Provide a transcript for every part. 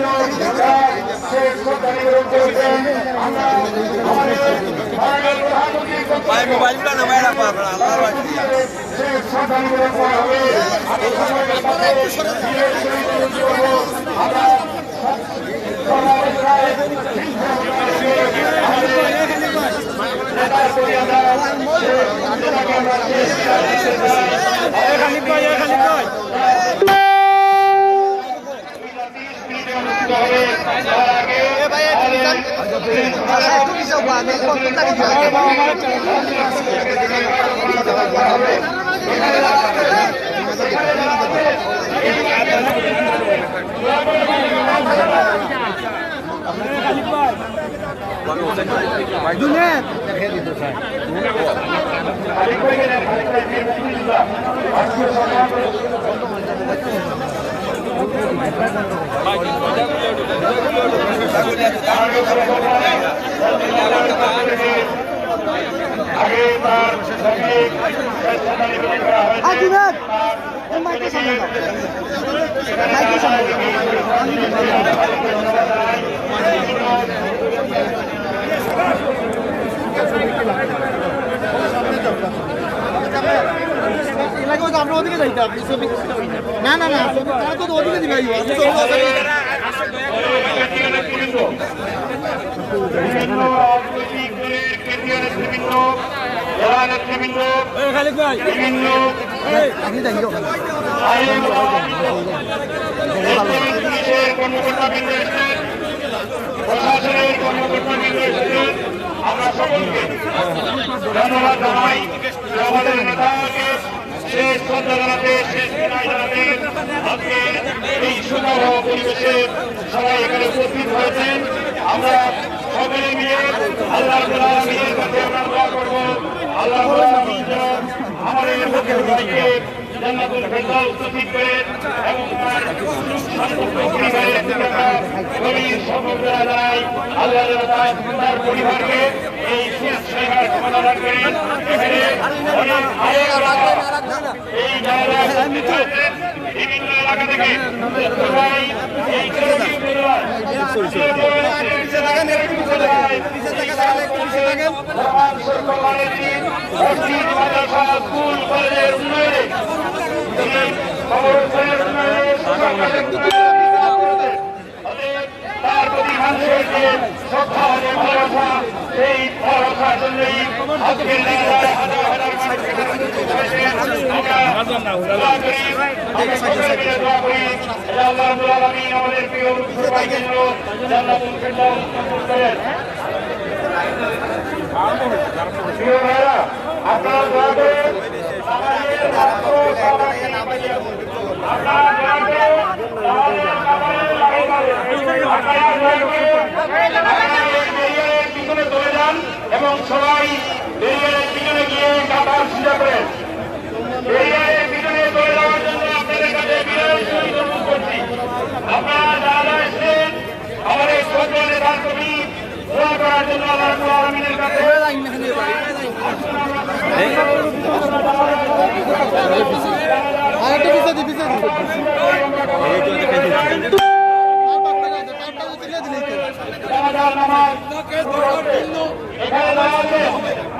নেতৃবৃন্দ শেষ শ্রদ্ধা নিবেদন করেছেন। আমরা আমাদের মাননীয় প্রধানমন্ত্রীর মোবাইলটা নামাই রাখো আপনারা শেষ শ্রদ্ধা নিবেদন করা হবে। আমি সকলের সাথে আমরা আমরা ওদিকে যাইতাম না না না তো ওদিকে দিবে প্রশাসনের কর্মকর্তাবৃন্দ এসেছেন। আমরা সকলকে ধন্যবাদ জানাই। আমাদের নেতাকে শেষ শ্রদ্ধা জানাতে, শেষ বিদায় জানাতে আজকে এই সুন্দর পরিবেশে সবাই এখানে উপস্থিত হয়েছেন। আমরা সকলে মিলে আল্লাহ আমিনের কাছে আমরা দোয়া করবো। আল্লাহ আমাদের ভাইকে জান্নাতুল ফেরদাউস নসিব করেন এবং তার সম্পূর্ণ পরিবারের গভীর সহযোগিতা জানাই। আল্লাহ তার পরিবারকে এই সেবার সমাধান করেন। এই জায়গায় বিভিন্ন এলাকা থেকে সবাই এই স্কুল কলেজের উন্নয়নে তার প্রতি মানুষের যে শ্রদ্ধা যে ভালোবাসা, সেই ভালোবাসার জন্যই আজকের আমাদের প্রিয় প্রিয় ভাইরা, আপনারা দয়া করে পিছনে চলে যান এবং সবাই বেরিয়ারের পিছনে গিয়ে কাতার সোজা করেন। বেরিয়ারের পিছনে চলে যাওয়ার জন্য আপনাদের কাছে বিনয় অনুরোধ করছি। আপনারা যারা এসেছেন আমাদের শ্রদ্ধ নেতার কবি দোয়া করার জন্য আল্লাহ আমিনের কাছে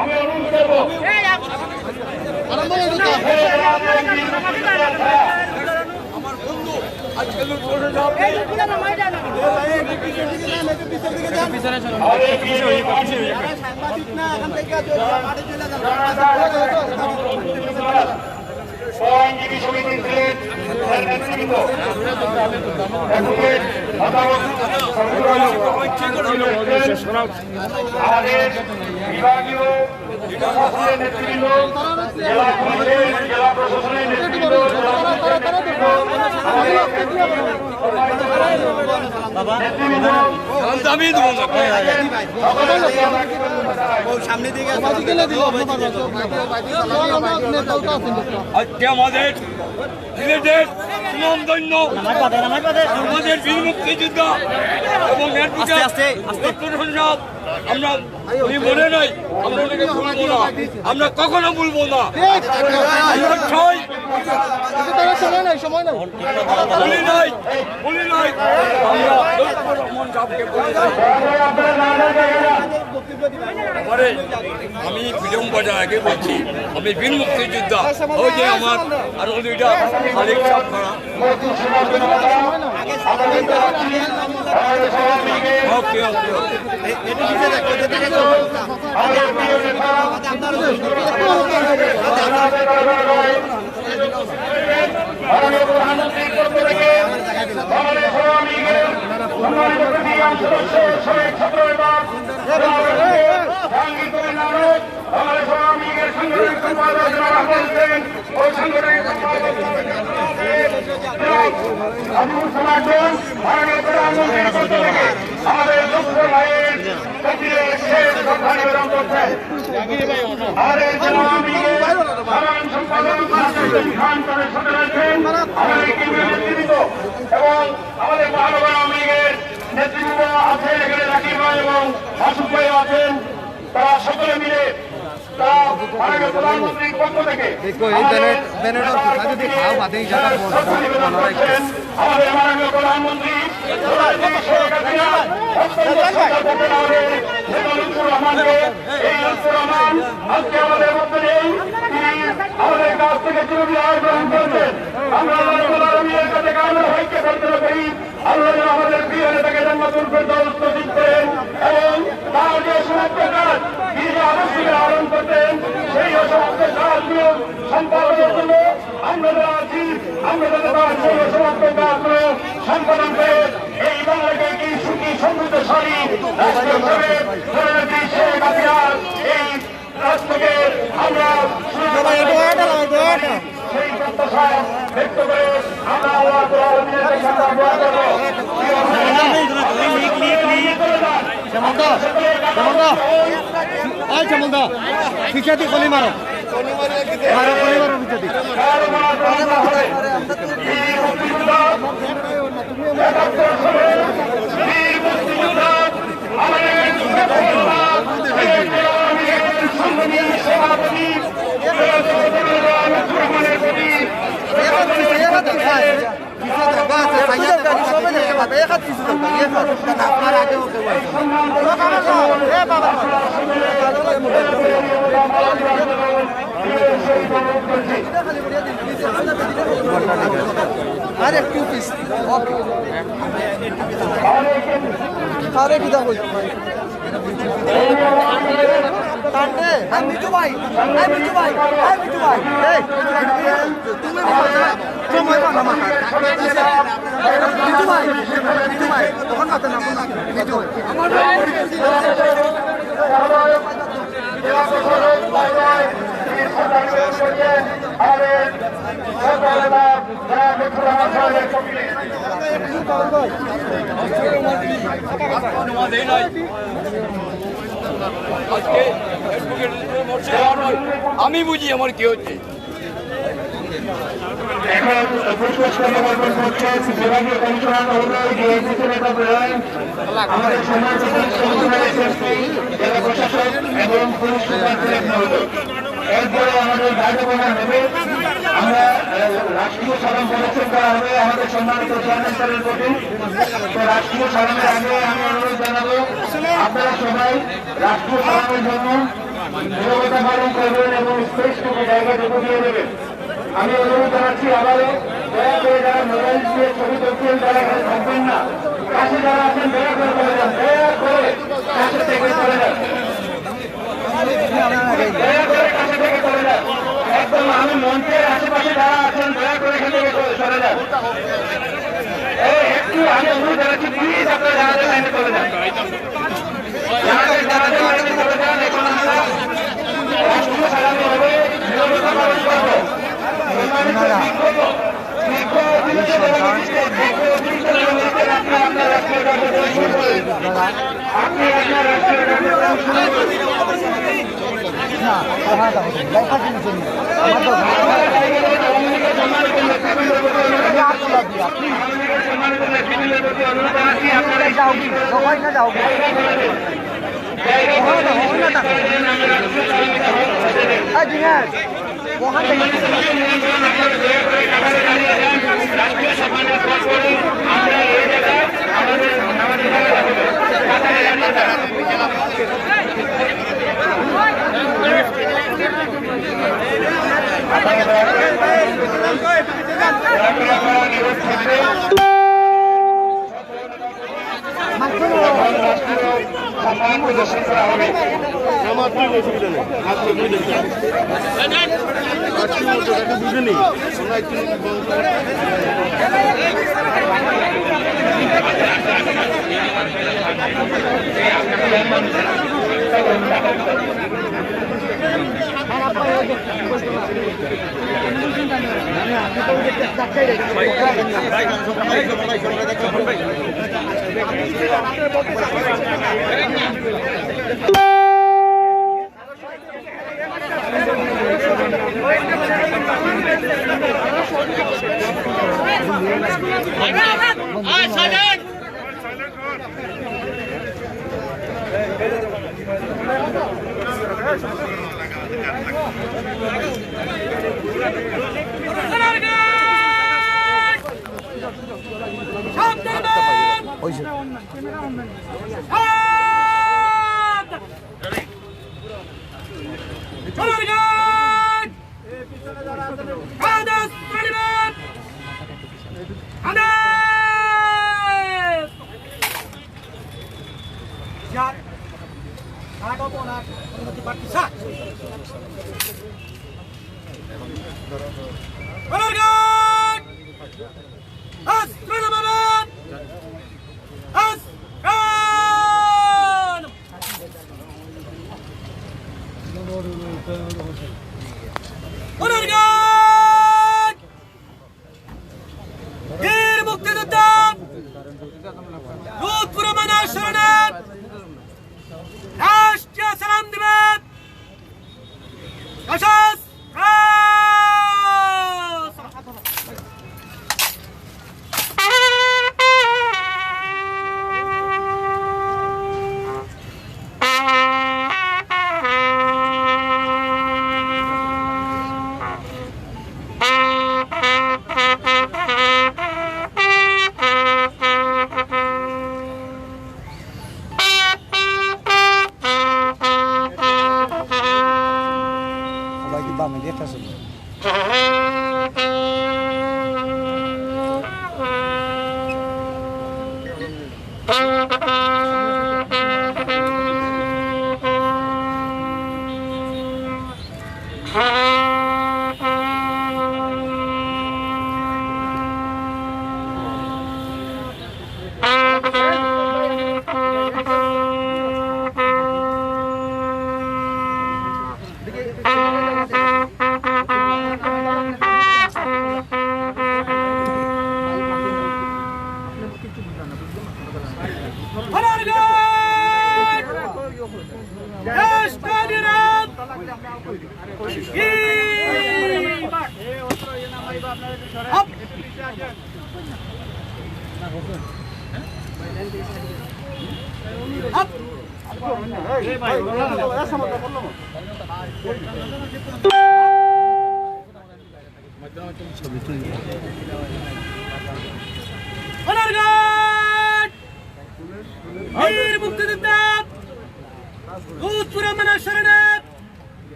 আমি অনুরোধ করবো আইনজীবী সমিতির নেতৃত্ব আমাদের বিভাগীয় প্রশাসনের নেতৃবৃন্দ, জেলা পুলিশের জেলা প্রশাসনের নেতৃবৃন্দ, সামনে দিকে আমাদের সুনামধন্য আমাদের বীর মুক্তিযোদ্ধা এবং আমরা মনে নাই, আমরা ওটাকে ভুলবো না, আমরা কখনো ভুলবো না। বলি নাই আমরা লুৎফর রহমান সাহেবকে বলি নাই। আমারে আমি ফিল্ম বাজার আগে বলছি আমি বীর মুক্তিযোদ্ধা। ওই যে আমার আর দুইটা খালিক সাহেব খাড়া। ওকে ওকে প্রধানমন্ত্রীর পক্ষ থেকে বাংলাদেশ আওয়ামী লীগের সম্মানিত প্রেসিডেন্ট সদস্য শহীদ ছাত্র নেতা জাহাঙ্গীর কবির নানক, বাংলাদেশ আওয়ামী লীগের সাংগঠনিক সম্পাদক যারা বলছেন ওই সাংগঠনিক সম্পাদক আবুল সালাম মাননীয় প্রধানমন্ত্রীর পক্ষ থেকে আমাদের দুঃখ ভাইয়ের প্রতিরে শেষ শ্রদ্ধা নিবেদন করছেন। আমাদের জেলা আওয়ামী লীগের সাধারণ সম্পাদক খান তাদের সাথে রয়েছেন আমাদের কেন্দ্রীয় নেতৃবৃন্দ এবং আমাদের মহানগর আওয়ামী লীগের নেতৃবৃন্দ আছে এখানে রাকিব ভাই এবং মাসুদ ভাই আছেন। তারা সকলে মিলে তারা মাননীয় প্রধানমন্ত্রীর পক্ষ থেকে আমাদের মাননীয় প্রধানমন্ত্রী আজকে আমাদের মধ্যে নেই, তিনি আমাদের কাছ থেকে চিরবিদায় গ্রহণ করছেন। আমরা আল্লাহর কাছে কামনা হইকে প্রার্থনা করি আল্লাহ যেন আমাদের প্রিয় নেতাকে জান্নাতুল ফেরদাউস নসিব করেন এবং তার যে সমস্ত কাজ তিনি যে আদর্শকে আহরণ করতেন সেই সমস্ত কাজগুলো সম্পাদনের জন্য আমরা যারা আছি আমরা যাতে তার সেই সমস্ত কাজগুলো সম্পাদন করে এই বাংলাকে একটি সুখী সমৃদ্ধশালী রাষ্ট্র হিসেবে জননেত্রী শেখ হাসিনার এই রাষ্ট্রকে আমরা সেই প্রত্যাশা ব্যক্ত করে আমরা আল্লাহ তাআলার কাছে দোয়া করব। পিছাতি কলি মারো পিছাতি আরে টু পিস ওকে আরে বিদা হই তাতে আমি মিঠু ভাই এই তুমি সময় পাও না মিঠু ভাই তখন মাথা না মিঠু আমার আমি বুঝি আমার কি হচ্ছে। এখন পুষ্পস্তবক করছেন বিভাগীয় কমিশনার মহোদয় ডিএসসি নেতা প্রধান আমাদের সম্মানিত জেলা প্রশাসক এবং পুলিশ সুপারিনটেন্ডেন্ট মহোদয়। এরপরে আমাদের গার্ডবানা হবে, আমরা রাষ্ট্রীয় সালাম পরিবেশন করা হবে আমাদের সম্মানিত চেয়ারম্যান স্যারের প্রতি। তো রাষ্ট্রীয় সালামের আগে আমি অনুরোধ জানাবো আপনারা সবাই রাষ্ট্রীয় সালামের জন্য নীরবতা পালন করবেন এবং স্পেসটুকু জায়গাটুকু দিয়ে দেবেন। আমি অনুরোধ জানাচ্ছি আবারও দয়া করে যারা মোবাইল দিয়ে ছবি তুলছেন তারা এখানে থাকবেন না, কাছে যারা আছেন দয়া করে চলে যান, দয়া করে কাছে থেকে চলে যান, দয়া করে কাছে থেকে চলে যান। একদম আমি মঞ্চের আশেপাশে যারা আছেন দয়া করে এখান থেকে চলে যান। একটু আমি অনুরোধ জানাচ্ছি প্লিজ আপনারা যারা লাইনে চলে যান, যারা লাইনে চলে যান। এখন আমরা রাষ্ট্রীয় সালামি হবে, নীরবতা পালন করবো। ওখান থেকে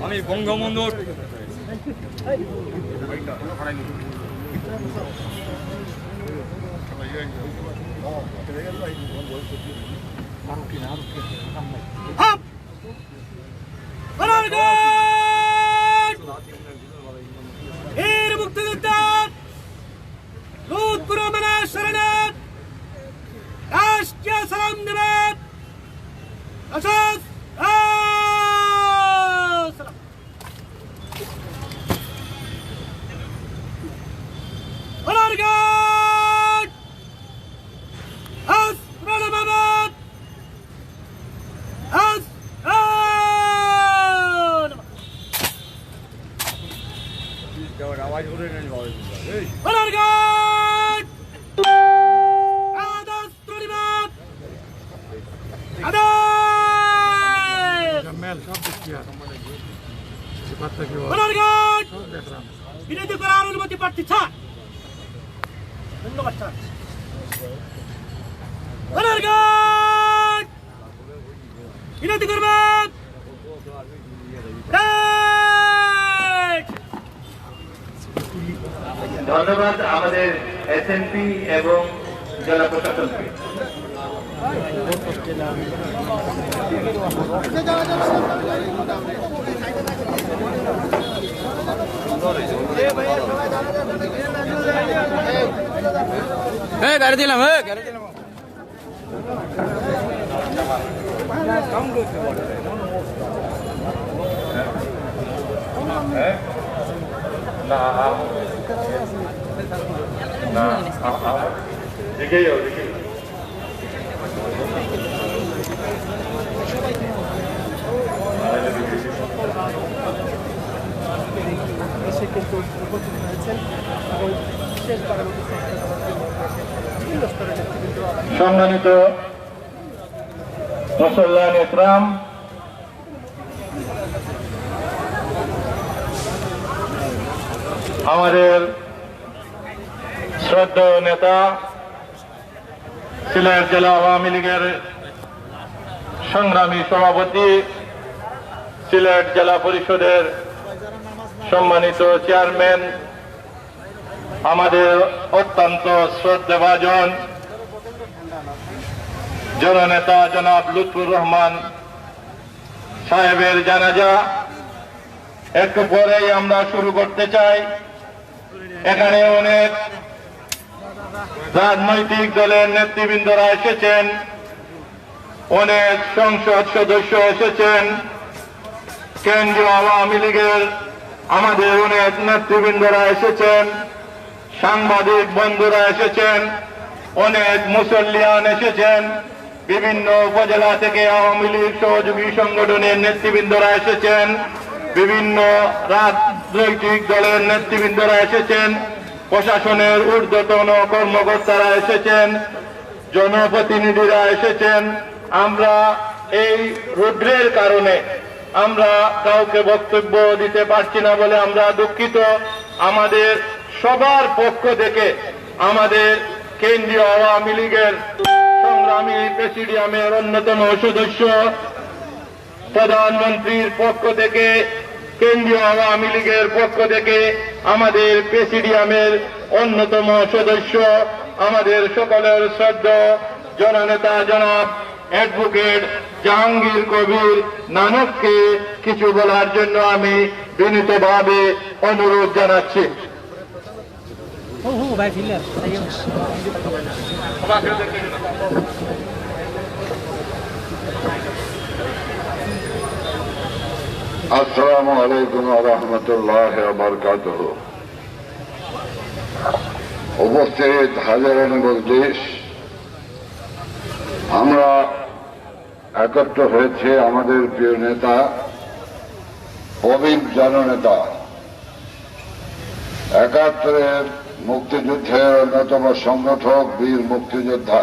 আমি বঙ্গবন্ধুর মুক্তিযোদ্ধা লুৎফুর রহমানের শরণার্থ রাষ্ট্রীয় সালাম দেবেন। আওয়াজ করে বিরোধী করার অনুমতি প্রার্থী ছাড়। ধন্যবাদ স্যার। বিরোধী করবেন ধন্যবাদ আমাদের এসএমপি এবং জেলা প্রশাসনকে। গাড়ি দিলাম গাড়ি দিলাম সম্মানিত মুসল্লান ইকরাম, আমাদের শ্রদ্ধেয় নেতা সিলেট জেলা আওয়ামী লীগের সংগ্রামী সভাপতি, সিলেট জেলা পরিষদের সম্মানিত চেয়ারম্যান, আমাদের অত্যন্ত শ্রদ্ধাভাজন জননেতা জনাব লুৎফুর রহমান সাহেবের জানাজা একটু পরেই আমরা শুরু করতে চাই। এখানে অনেক রাজনৈতিক দলের নেতৃবৃন্দরা এসেছেন, অনেক সংসদ সদস্য এসেছেন, কেন্দ্রীয় আওয়ামী লীগের আমাদের অনেক নেতৃবৃন্দরা এসেছেন, সাংবাদিক বন্ধুরা এসেছেন, অনেক মুসল্লিয়ান এসেছেন, বিভিন্ন উপজেলা থেকে আওয়ামী লীগ সহযোগী সংগঠনের নেতৃবৃন্দরা এসেছেন, বিভিন্ন রাজনৈতিক দলের নেতৃবৃন্দরা এসেছেন, প্রশাসনের ঊর্ধ্বতন কর্মকর্তারা এসেছেন, জনপ্রতিনিধিরা এসেছেন। আমরা এই রুদ্রের কারণে আমরা কাউকে বক্তব্য দিতে পারছি না বলে আমরা দুঃখিত। আমাদের সবার পক্ষ থেকে আমাদের কেন্দ্রীয় আওয়ামী লীগের সংগ্রামী প্রেসিডিয়ামের অন্যতম সদস্য, প্রধানমন্ত্রীর পক্ষ থেকে, কেন্দ্রীয় আওয়ামী লীগের পক্ষ থেকে আমাদের প্রেসিডিয়ামের অন্যতম সদস্য, আমাদের সকলের শ্রদ্ধেয় জননেতা জনাব অ্যাডভোকেট জাহাঙ্গীর কবির নানককে কিছু বলার জন্য আমি বিনীতভাবে অনুরোধ জানাচ্ছি। আসসালামু আলাইকুম ওয়া রাহমাতুল্লাহি ওয়া বারাকাতুহু। উপস্থিত হাজারান মজলিস, আমরা একত্র হয়েছে আমাদের প্রিয় নেতা, প্রবীণ জননেতা, ৭১-এর মুক্তিযুদ্ধের অন্যতম সংগঠক, বীর মুক্তিযোদ্ধা,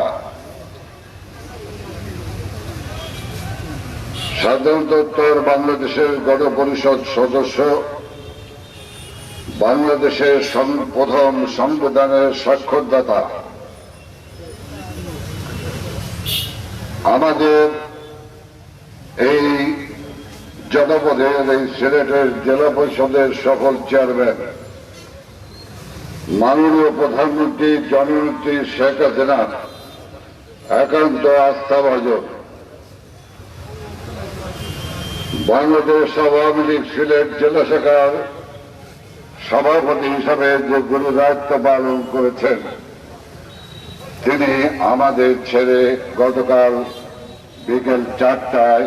স্বাধীনতোত্তর বাংলাদেশের গণপরিষদ সদস্য, বাংলাদেশের প্রথম সংবিধানের স্বাক্ষরদাতা, আমাদের এই জনপদের, এই সিলেটের জেলা পরিষদের সকল চেয়ারম্যান, মাননীয় প্রধানমন্ত্রী জননেত্রী শেখ হাসিনা একান্ত আস্থাভাজন, বাংলাদেশ আওয়ামী লীগ সিলেট জেলা শাখার সভাপতি হিসাবে যে গুরু দায়িত্ব পালন করেছেন, তিনি আমাদের ছেড়ে গতকাল বিকেল ৪টায়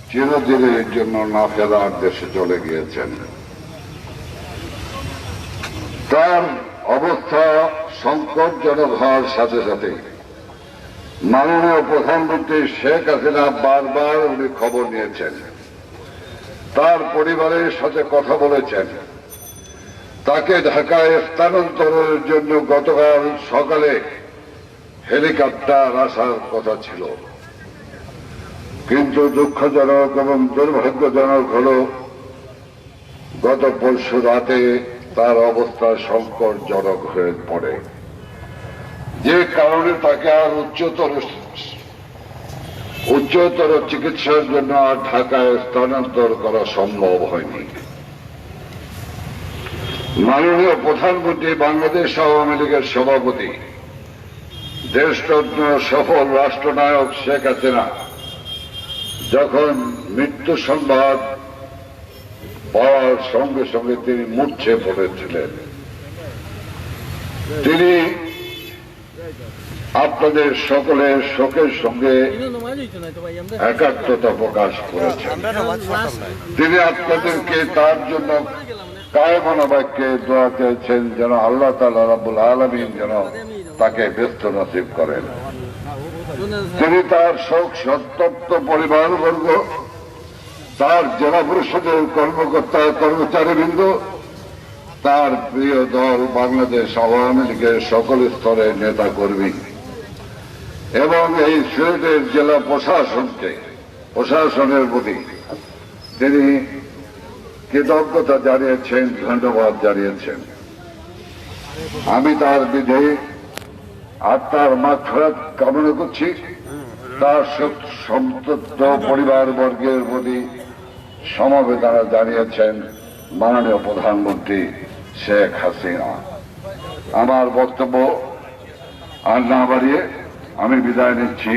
চিরদিনের জন্য না ফেরার দেশে চলে গিয়েছেন। তার অবস্থা সংকটজনক হওয়ার সাথে সাথে মাননীয় প্রধানমন্ত্রী শেখ হাসিনা বারবার উনি খবর নিয়েছেন, তার পরিবারের সাথে কথা বলেছেন, তাকে ঢাকায় স্থানান্তরের জন্য গতকাল সকালে হেলিকপ্টার আসার কথা ছিল, কিন্তু দুঃখজনক এবং দুর্ভাগ্যজনক হল গত পরশু রাতে তার অবস্থা সংকটজনক হয়ে পড়ে, যে কারণে তাকে আর উচ্চতর চিকিৎসার জন্য আর ঢাকায় স্থানান্তর করা সম্ভব হয়নি। মাননীয় প্রধানমন্ত্রী, বাংলাদেশ আওয়ামী লীগের সভাপতি, দেশরত্ন সফল রাষ্ট্রনায়ক শেখ হাসিনা যখন মৃত্যু সংবাদ পাওয়ার সঙ্গে সঙ্গে তিনি মূর্ছে পড়েছিলেন, তিনি আপনাদের সকলের শোকের সঙ্গে একাত্মতা প্রকাশ করেছেন। তিনি আপনাদেরকে তার জন্য কায়মনা বাক্যে দোয়া চেয়েছেন যেন আল্লাহ তাআলা রাব্বুল আলামিন যেন তাকে ব্যস্ত নসিব করেন। তিনি তার শোক সন্তপ্ত পরিবারবর্গ, তার জেলা পরিষদের কর্মকর্তা কর্মচারীবৃন্দ, তার প্রিয় দল বাংলাদেশ আওয়ামী লীগের সকল স্তরের নেতা কর্মী এবং এই সিলেটের জেলা প্রশাসনের প্রতি তিনি কৃতজ্ঞতা জানিয়েছেন, ধন্যবাদ জানিয়েছেন। আমি তার বিধে আত্মার মাগফিরাত কামনা করছি। তার সন্তপ্ত পরিবারবর্গের প্রতি সমবেদনা জানিয়েছেন মাননীয় প্রধানমন্ত্রী শেখ হাসিনা। আমার বক্তব্য আর না বাড়িয়ে আমি বিদায় নিচ্ছি।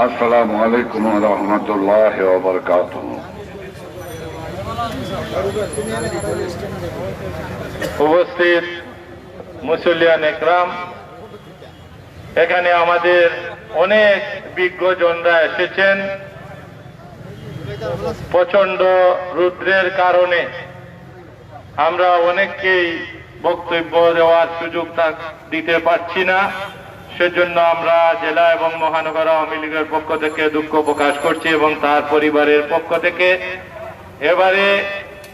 আসসালামু আলাইকুম ওয়া রাহমাতুল্লাহি ওয়া বারাকাতুহু। উপস্থিত মুসল্লিয়ান একরাম, এখানে আমাদের অনেক বিজ্ঞজনরা এসেছেন। প্রচন্ড রৌদ্রের কারণে আমরা অনেককেই বক্তব্য দেওয়ার সুযোগ দিতে পারছি না। সেজন্য আমরা জেলা এবং মহানগর আওয়ামী লীগের পক্ষ থেকে দুঃখ প্রকাশ করছি এবং তার পরিবারের পক্ষ থেকে এবারে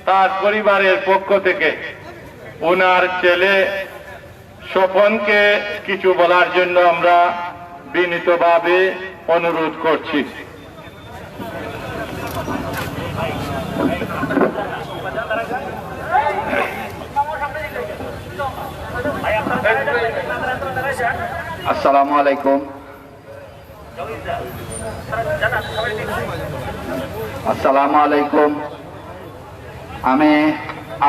তার পরিবারের পক্ষ থেকে ওনার ছেলে স্বপনকে কিছু বলার জন্য আমরা বিনীতভাবে অনুরোধ করছি। আসসালামু আলাইকুম। আসসালামু আলাইকুম। আমি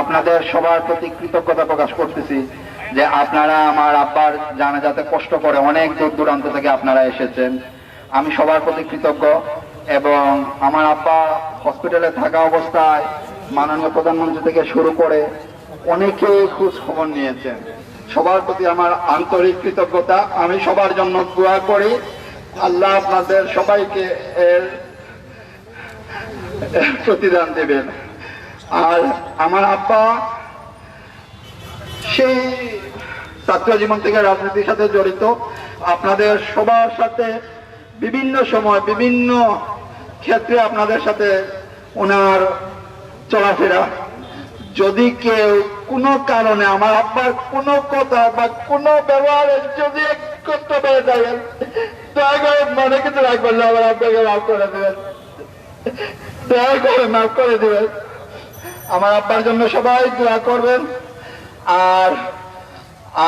আপনাদের সবার প্রতি কৃতজ্ঞতা প্রকাশ করতেছি যে আপনারা আমার আব্বার জানাজাতে কষ্ট করে অনেক দূর দূরান্ত থেকে আপনারা এসেছেন। আমি সবার প্রতি কৃতজ্ঞ এবং আমার আব্বা হসপিটালে থাকা অবস্থায় মাননীয় প্রধানমন্ত্রী থেকে শুরু করে অনেকেই খোঁজ খবর নিয়েছেন। সবার প্রতি আমার আন্তরিক কৃতজ্ঞতা। আমি সবার জন্য দোয়া করি, আল্লাহ আপনাদের সবাইকে এর প্রতিদান দেবেন। আর আমার আব্বা সেই ছাত্র জীবন থেকে রাজনীতির সাথে জড়িত। আপনাদের সবার সাথে বিভিন্ন সময় বিভিন্ন ক্ষেত্রে আপনাদের সাথে ওনার চলাফেরা। যদি কেউ কোনো কারণে আমার আব্বার কোনো কথা বা কোনো ব্যবহারে যদি কষ্ট পেয়ে থাকেন, দয়া করে মনে কিছু রাখবেন না, আমার আব্বাকে মাফ করে দেবেন, দয়া করে মাফ করে দেবেন। আমার আব্বার জন্য সবাই দোয়া করবেন।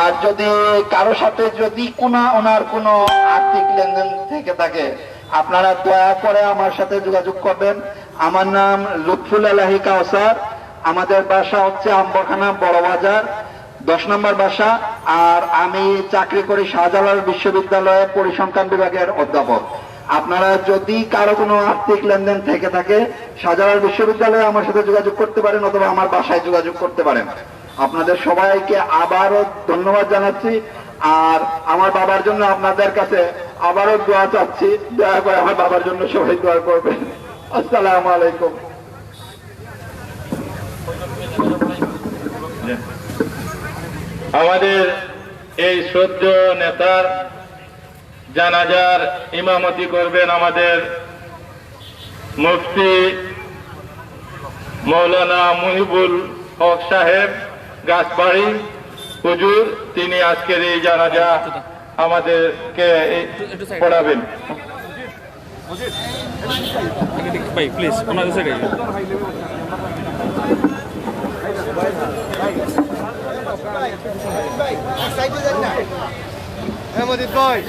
আর যদি কারো সাথে যদি ওনার কোনো আর্থিক লেনদেন থেকে থাকে, আপনারা দয়া করে আমার সাথে যোগাযোগ করবেন। আমার নাম লুৎফুল আলাহি কাউসার। আমাদের বাসা হচ্ছে আম্বরখানা বড় বাজার 10 নম্বর বাসা। আর আমি চাকরি করি শাহজালাল বিশ্ববিদ্যালয়ে পরিসংখ্যান বিভাগের অধ্যাপক। আপনারা যদি কারো কোনো আর্থিক লেনদেন থেকে থাকে, শাহজালাল বিশ্ববিদ্যালয়ে আমার সাথে যোগাযোগ করতে পারেন অথবা আমার বাসায় যোগাযোগ করতে পারেন। আপনাদের সবাইকে আবারও ধন্যবাদ জানাচ্ছি। আর আমার বাবার জন্য আপনাদের কাছে আবারও দোয়া চাচ্ছি, দয়া করে আমার বাবার জন্য সবাই দোয়া করবেন। আসসালামু আলাইকুম। আমাদের এই শ্রদ্ধেয় নেতার জানাজার ইমামতি করবেন আমাদের মুফতি মৌলানা মুহিবুল হক সাহেব গাছবাড়ি হুজুর। তিনি আজকের এই জানাজা আমাদেরকে পড়াবেন। প্লিজ ওনাদের সাইডে ভাই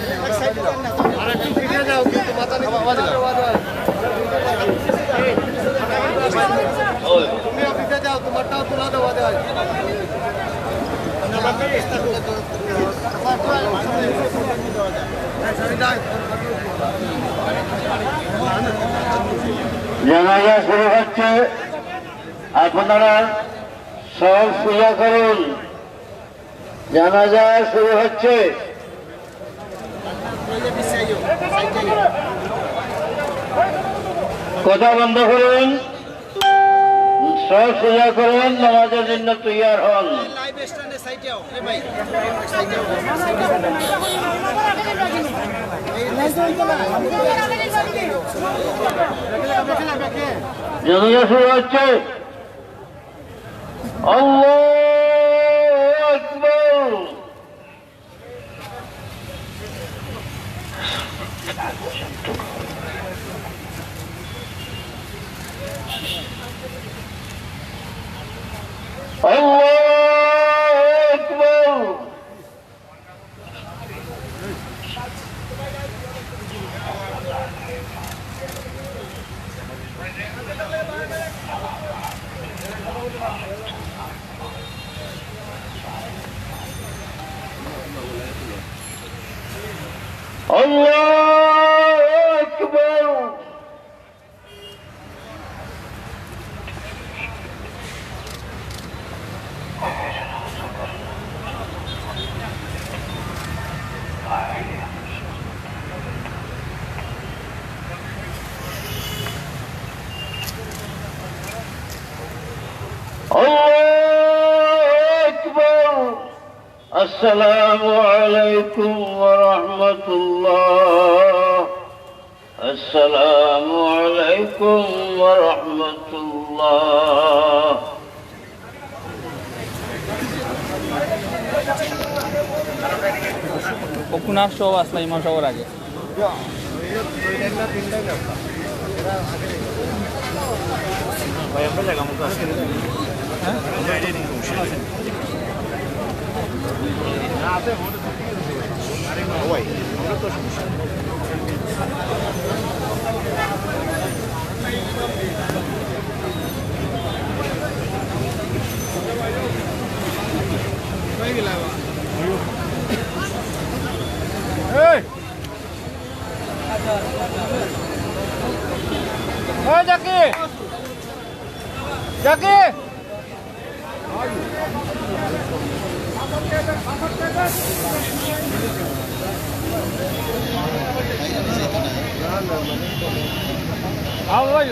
জানাজা শুরু হচ্ছে, আপনারা সব পূজা করুন। জানাজা শুরু হচ্ছে। কথা বন্ধ করুন, সব পূজা করুন, নামাজের জন্য তৈয়ার হন। জানাজা শুরু হচ্ছে। আল্লাহু আকবার। আল্লাহু আকবার। আল্লাহু আকবার। السلام عليكم ورحمة الله. السلام عليكم ورحمة الله. ওকুনার সব আসলে ইমাম সবার আগে ভাই আমরা জায়গা মতো আছে হ্যাঁ আমরা এটা নিয়ে বসে আছি না আছে বড় আরে ভাই আমরা তো হয়ে গেল এই ওই জাকি জাকি आओ भाई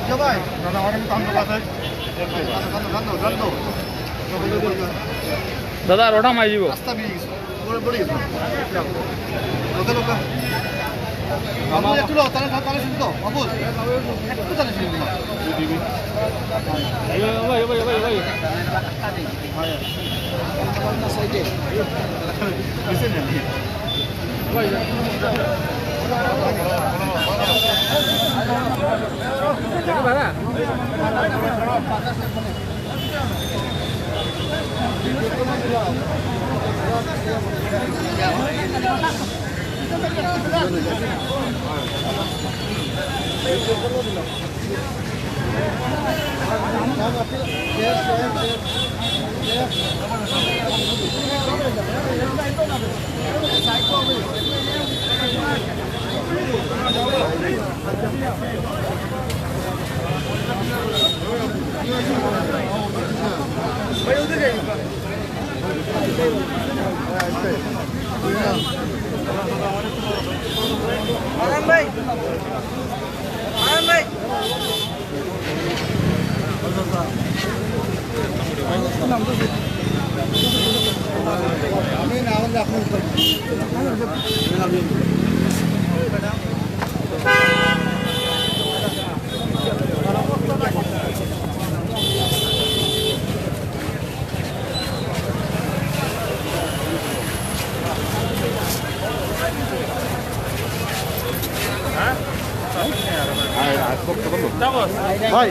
जो भाई दादा और काम तो बात है दादा रोटा माई जीवो रास्ता भी बड़ी लोकल मामा चलो ताले ताले सुन तो बाबू একটু তালে শুন না দিবি ভাই ভাই ভাই ভাই ভাই না সাইডে লিসেন না ভাই দেখো বাবা ভাই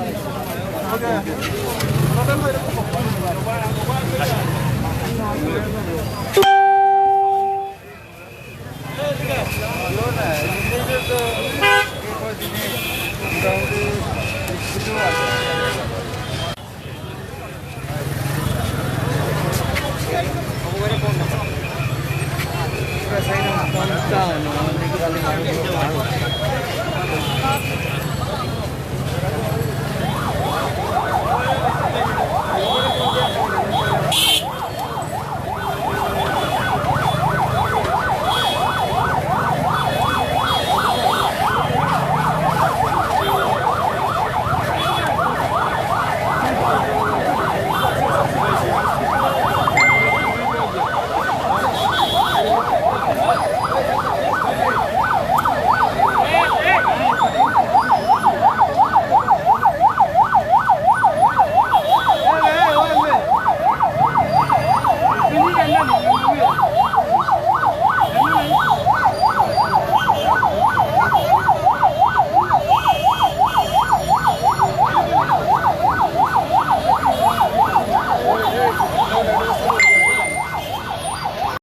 মোটামুটি